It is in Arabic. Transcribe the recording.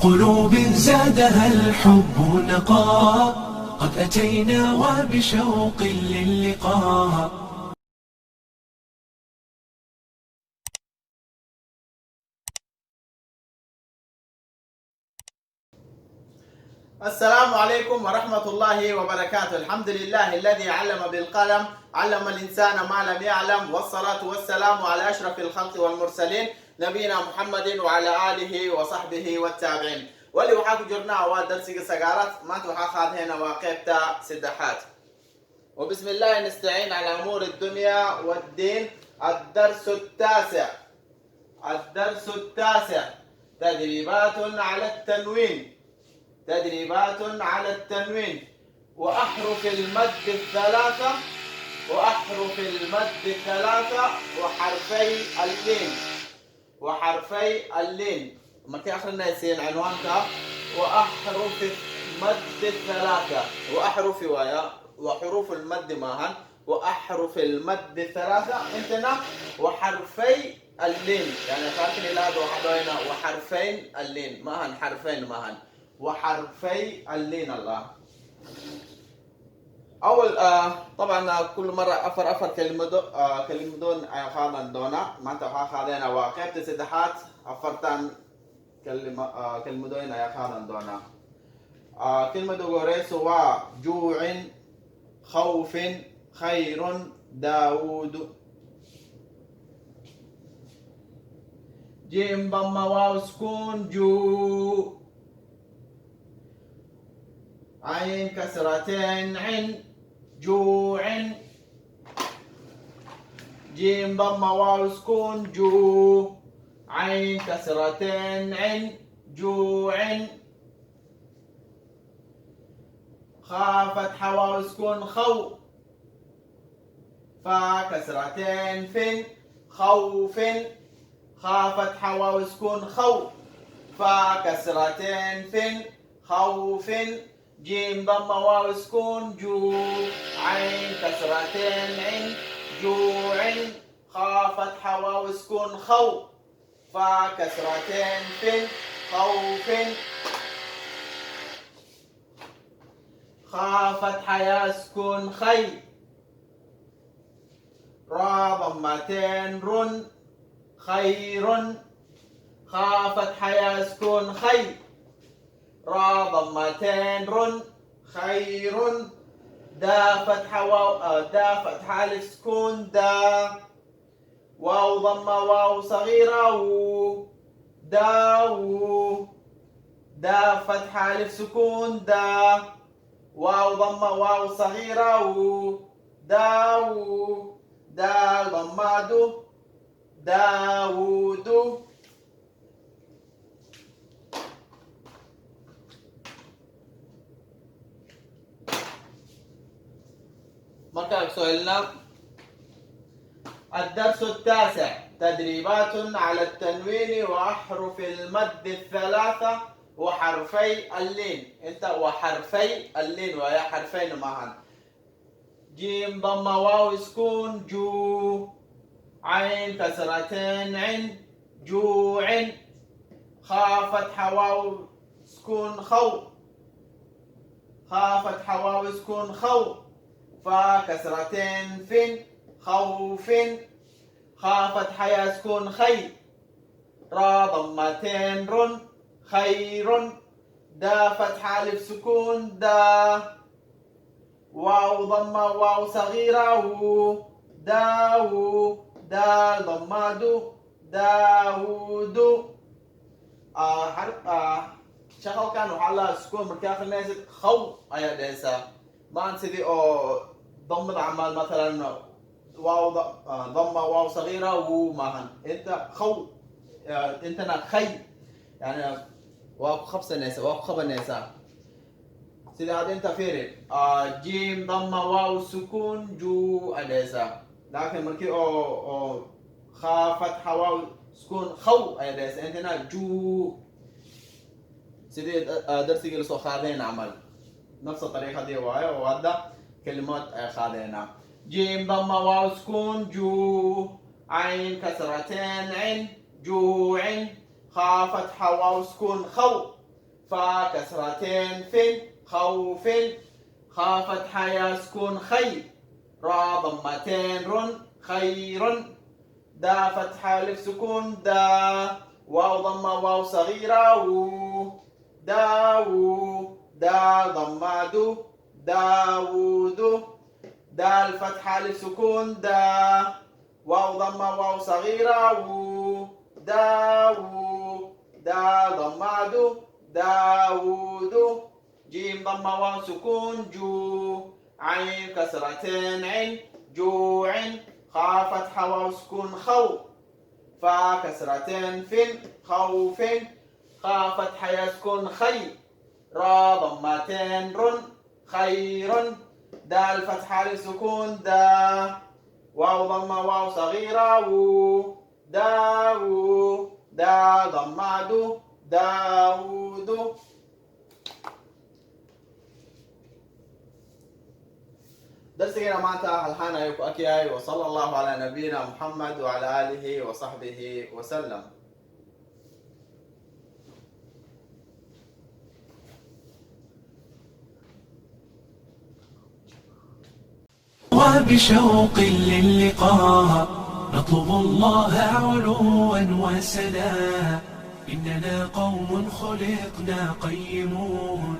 قلوب زادها الحب نقاء، قد أتينا وبشوق للقاء. السلام عليكم ورحمة الله وبركاته. الحمد لله الذي علم بالقلم، علم الإنسان ما لم يعلم، والصلاة والسلام على أشرف الخلق والمرسلين نبينا محمد وعلى آله وصحبه والتابعين. ولي وحاك جرنا ودرسي سجارات ما تحاخذ هنا وقيبتا سدحات. وبسم الله نستعين على أمور الدنيا والدين. الدرس التاسع تدريبات على التنوين. وأحرف المد الثلاثة وحرفي اللين. ما كي آخرنا يصير عنوانك وأحرف المد الثلاثة وحروف المد ماهن وأحرف المد الثلاثة انتنا وحرفي اللين، يعني خارجين إلى هذا وحدوينا وحرفين اللين ماهن حرفين ماهن وحرفي اللين. الله أول طبعا كل مرة أفر كلمة دون خاضا دونا ما أنت خاضينا وقيبت سدحات أفرتان كلمة دون خاضا دونا. كلمة دوريس وجوع خوف خير داود. جيم ضم واو سكون جو، عين كسرتين عن جوع. جيم ضم واو سكون جو، عين كسرتين عن جوع. خاء فتحة واو سكون خو، فا كسرتين فن خوف. خاء فتحة واو سكون خو، فا كسرتين فن خوف. جيم ضم واو سكون جو، عين كسرتين عن جوع. خاء فتحة واو سكون خو، فا كسرتين فن خوف. خاء فتحة يا سكون خي، را ضمتين رن خير. خاء فتحة يا سكون خي، را ضمتين رن خير. دا فتحة واو دا فتحة ألف سكون دا، واو ضمة واو صغيرة و داو. دا فتحة ألف سكون دا، واو ضمة واو صغيرة و داو. دا ضمة داود. مركب سؤالنا الدرس التاسع تدريبات على التنوين وأحرف المد الثلاثة وحرفي اللين. انت وحرفي اللين ويا حرفين معا. جيم ضم واو سكون جو، عين كسرتين عن جوع. خاء فتحة واو سكون خو، خاء فتحة واو سكون خو، فا كسرتين فن خوف. خاء فتحة يا سكون خي، را ضمتين رن خير. دا فتحة ألف سكون دا، واو ضمة واو صغيرة و داو. دا ضمة داود. شغل كانوا على سكون مركاخ الناس خو أيا ديسا ما نسيدي أو ضم العمال مثلا واو ضمة واو صغيرة وماهن انت خو انت خي يعني واو خبصة نيسا واو خبا نيسا سيدي هذا انت فيري. جيم ضمة واو سكون جو أديسا، لكن مركي او خا فتحة واو سكون خو أديسا انتنا جو. سيدي درسي قلسو خاذين عمل نفس الطريقة دي واي وهذا كلمات خاذينا. جيم ضمة واو سكون جو، عين كسرتين عن جوع. خاء فتحة واو سكون خو، فا كسرتين فين خوف خا فتحة يا سكون خي را ضمتين رن خير دا فتحة ألف سكون دا واو ضمة واو صغيرة و داو دا ضمة دو داوود دال فتحة ألف سكون دا واو ضمة واو صغيرة و داو دا ضمة دو داوود جيم ضمة واو سكون جو عين كسرتين عين جوع خا فتحة واو سكون خو فا كسرتين فين خوف خا فتحة يسكن خي را ضمتين رن خير دال فتحة لسكون دا واو ضمة واو صغيرة و داو دا ضمة دو داود درسنا معناتها الحانا يكو أكياي وصلى الله على نبينا محمد وعلى آله وصحبه وسلم. وبشوق للقاء نطلب الله علوا وسنا إننا قوم خلقنا قيمون